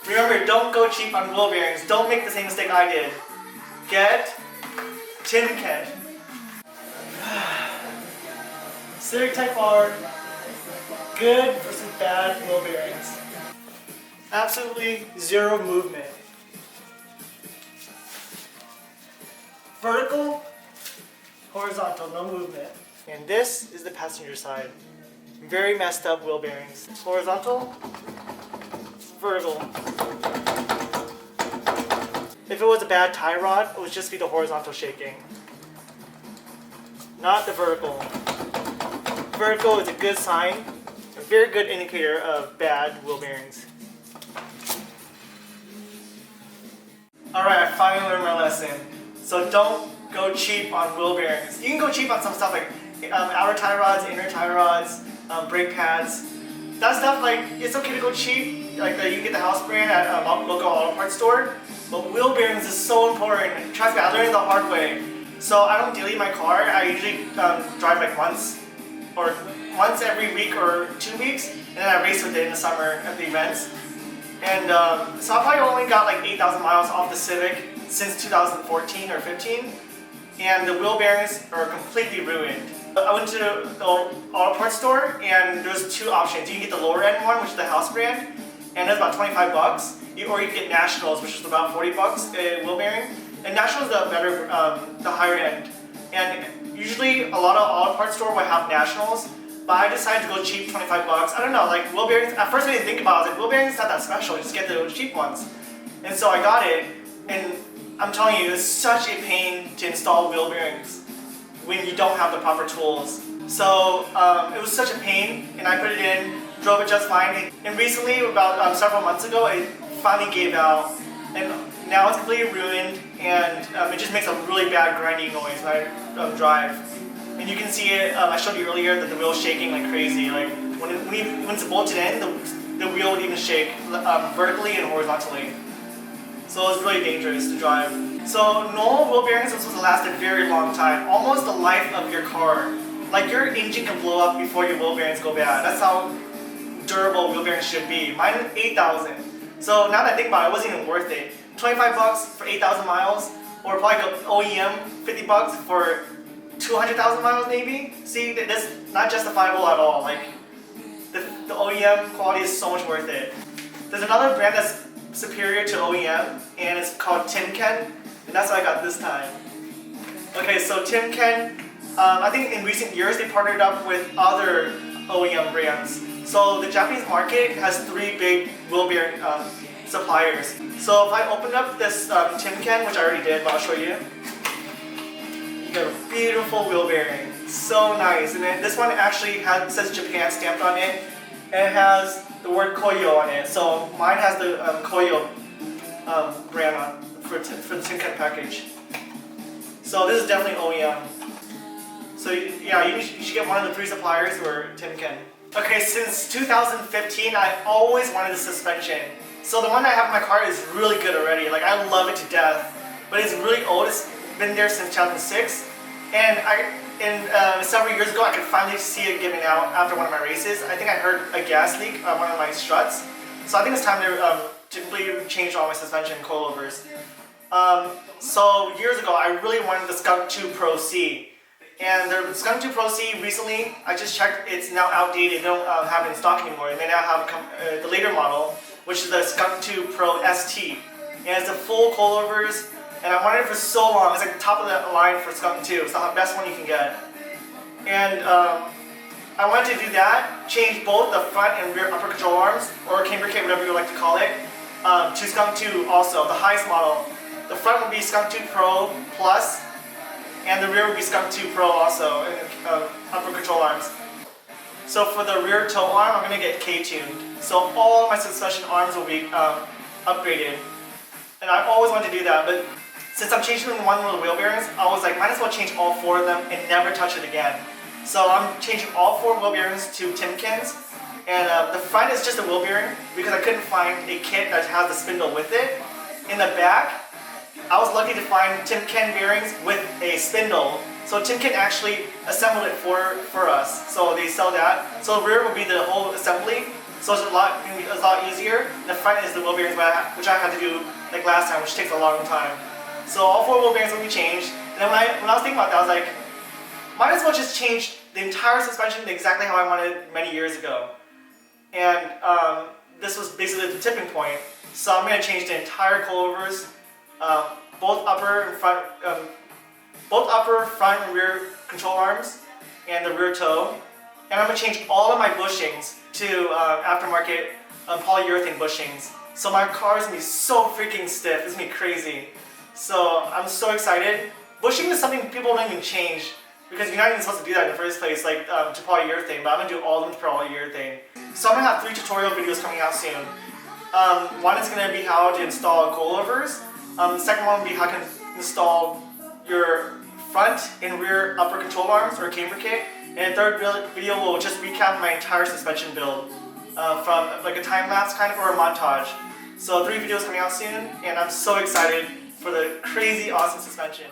Remember, don't go cheap on wheel bearings. Don't make the same mistake I did. Get Timken. Civic Type R. Good versus bad wheel bearings. Absolutely zero movement. Vertical, horizontal, no movement. And this is the passenger side. Very messed up wheel bearings. Horizontal, vertical. If it was a bad tie rod, it would just be the horizontal shaking, not the vertical. Vertical is a good sign, a very good indicator of bad wheel bearings. Alright, I finally learned my lesson. So don't go cheap on wheel bearings. You can go cheap on some stuff like outer tie rods, inner tie rods, brake pads. That stuff, like, it's okay to go cheap. Like, you can get the house brand at a local auto parts store. But wheel bearings is so important. Trust me, I learned it the hard way. So I don't delete my car. I usually drive like once every week or 2 weeks, and then I race with it in the summer at the events. And so I probably only got like 8,000 miles off the Civic since 2014 or 15, and the wheel bearings are completely ruined. I went to the auto parts store, and there's two options. You can get the lower end one, which is the house brand, and it's about 25 bucks. Or you can get Nationals, which is about 40 bucks a wheel bearing. And Nationals is the better, the higher end. And usually a lot of auto parts store will have Nationals, but I decided to go cheap, 25 bucks. I don't know, like wheel bearings, at first I didn't think about it, I was like, wheel bearings not that special, just get the cheap ones. And so I got it, and I'm telling you, it's such a pain to install wheel bearings when you don't have the proper tools. So it was such a pain, and I put it in, drove it just fine. And recently, about several months ago, it finally gave out, and now it's completely ruined, and it just makes a really bad grinding noise when I drive. And you can see it, I showed you earlier that the wheel's shaking like crazy. Like when it's bolted in, the wheel would even shake vertically and horizontally. So it's really dangerous to drive. So normal wheel bearings are supposed to last a very long time, almost the life of your car. Like your engine can blow up before your wheel bearings go bad. That's how durable wheel bearings should be. Mine is 8,000. So now that I think about it, it wasn't even worth it. 25 bucks for 8,000 miles, or probably go OEM 50 bucks for 200,000 miles maybe. See, that's not justifiable at all. Like the OEM quality is so much worth it. There's another brand that's superior to OEM, and it's called Timken, and that's what I got this time. Okay, so Timken, I think in recent years they partnered up with other OEM brands. So the Japanese market has 3 big wheel bearing suppliers. So if I open up this Timken, which I already did, but I'll show you. You got a beautiful wheel bearing, so nice. And then this one actually says Japan stamped on it, and it has the word Koyo on it. So mine has the Koyo brand on for the Timken package. So this is definitely OEM. So yeah, you should get one of the 3 suppliers who are Timken. Okay, since 2015, I always wanted a suspension. So the one I have in my car is really good already. Like, I love it to death. But it's really old. It's been there since 2006. And several years ago, I could finally see it giving out after one of my races. I think I heard a gas leak on one of my struts. So I think it's time to completely change all my suspension coilovers. So years ago, I really wanted the Skunk 2 Pro C. And the Skunk 2 Pro C recently, I just checked, it's now outdated. They don't have it in stock anymore. And they now have the later model, which is the Skunk 2 Pro ST. And it's the full coilovers, and I wanted it for so long. It's like top of the line for Skunk 2. It's the best one you can get. And I wanted to do that, change both the front and rear upper control arms, or camber kit, whatever you like to call it, to Skunk 2 also, the highest model. The front would be Skunk 2 Pro Plus, and the rear would be Skunk 2 Pro also, upper control arms. So for the rear toe arm, I'm going to get K-tuned. So all of my suspension arms will be upgraded. And I always wanted to do that, but since I'm changing one of the wheel bearings, I was like, might as well change all 4 of them and never touch it again. So I'm changing all 4 wheel bearings to Timken's. And the front is just a wheel bearing because I couldn't find a kit that has the spindle with it. In the back, I was lucky to find Timken bearings with a spindle. So Timken actually assembled it for us. So they sell that. So the rear will be the whole assembly, so it's gonna be a lot easier. The front is the wheel bearings, which I had to do like last time, which takes a long time. So all 4 wheel bearings will be changed. And then when I was thinking about that, I was like, might as well just change the entire suspension exactly how I wanted many years ago. And this was basically the tipping point. So I'm going to change the entire coilovers, both upper, front, and rear control arms, and the rear toe. And I'm going to change all of my bushings to aftermarket polyurethane bushings. So my car is going to be so freaking stiff. It's going to be crazy. So I'm so excited. Bushing is something people don't even change because you're not even supposed to do that in the first place, like to polyurethane. But I'm going to do all of them to polyurethane. So I'm going to have 3 tutorial videos coming out soon. One is going to be how to install coilovers. The second one will be how to install your front and rear upper control arms or camber kit. And the third video will just recap my entire suspension build from like a time lapse kind of or a montage. So 3 videos coming out soon, and I'm so excited for the crazy awesome suspension.